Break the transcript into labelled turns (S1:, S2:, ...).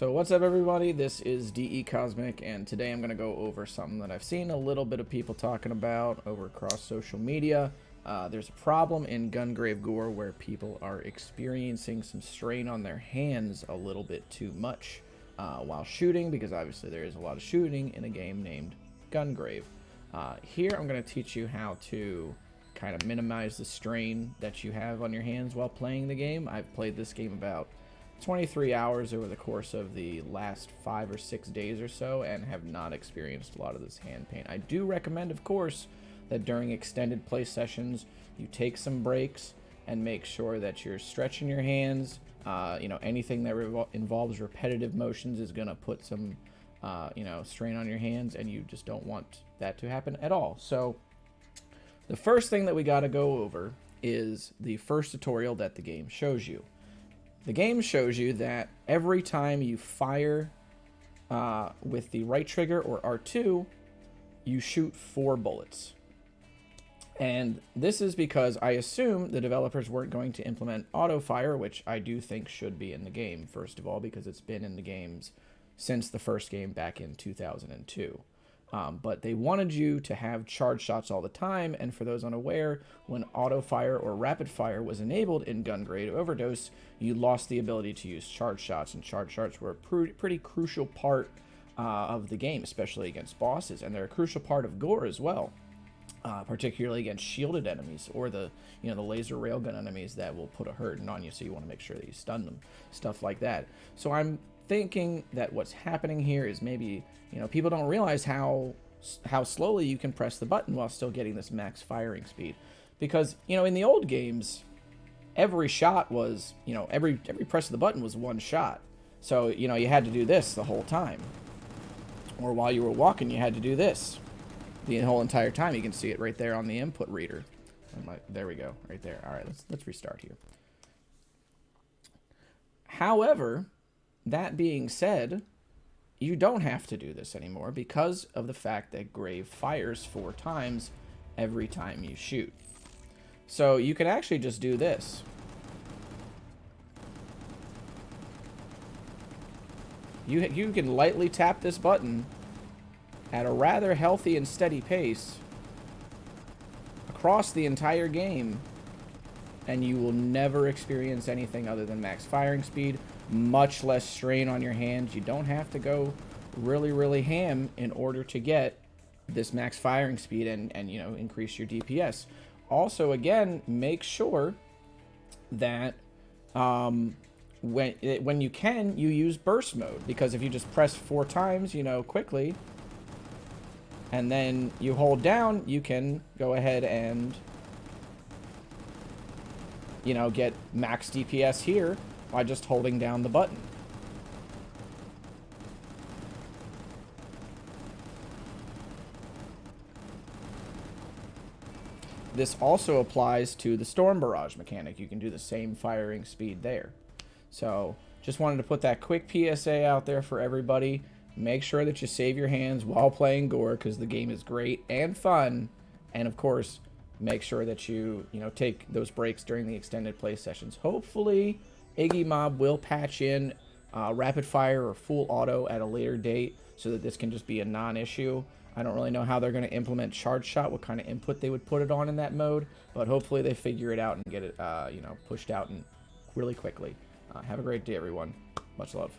S1: So what's up everybody, this is DE Cosmic, and today I'm going to go over something that I've seen a little bit of people talking about over across social media. There's a problem in Gungrave G.O.R.E where people are experiencing some strain on their hands a little bit too much while shooting, because obviously there is a lot of shooting in a game named Gungrave. Here I'm going to teach you how to kind of minimize the strain that you have on your hands while playing the game. I've played this game about 23 hours over the course of the last 5 or 6 days or so and have not experienced a lot of this hand pain. I do recommend, of course, that during extended play sessions you take some breaks and make sure that you're stretching your hands. Anything that involves repetitive motions is going to put some strain on your hands, and you just don't want that to happen at all. So the first thing that we got to go over is the first tutorial that the game shows you. The game shows you that every time you fire with the right trigger or R2, you shoot 4 bullets. And this is because I assume the developers weren't going to implement auto fire, which I do think should be in the game, first of all, because it's been in the games since the first game back in 2002. But they wanted you to have charge shots all the time, and for those unaware, when auto fire or rapid fire was enabled in Gungrave Overdose, you lost the ability to use charge shots, and charge shots were a pretty crucial part of the game, especially against bosses, and they're a crucial part of G.O.R.E as well, particularly against shielded enemies or the laser railgun enemies that will put a hurting on you, so you want to make sure that you stun them, stuff like that. So I'm thinking that what's happening here is maybe people don't realize how slowly you can press the button while still getting this max firing speed, because in the old games every shot was every press of the button was one shot. So you had to do this the whole time, or while you were walking you had to do this the whole entire time. You can see it right there on the input reader. There we go, right there. All right, let's restart here. However, that being said, you don't have to do this anymore because of the fact that Grave fires 4 times every time you shoot. So you can actually just do this. You can lightly tap this button at a rather healthy and steady pace across the entire game, and you will never experience anything other than max firing speed, much less strain on your hands. You don't have to go really ham in order to get this max firing speed and increase your DPS. Also, again, make sure that when you can, you use burst mode, because if you just press 4 times quickly and then you hold down, you can go ahead and get max DPS here by just holding down the button. This also applies to the Storm Barrage mechanic. You can do the same firing speed there. So just wanted to put that quick PSA out there for everybody. Make sure that you save your hands while playing G.O.R.E, because the game is great and fun. And of course, make sure that you take those breaks during the extended play sessions. Hopefully Iggy Mob will patch in rapid fire or full auto at a later date so that this can just be a non-issue. I don't really know how they're going to implement charge shot, what kind of input they would put it on in that mode, but hopefully they figure it out and get it pushed out and really quickly. Have a great day, everyone. Much love.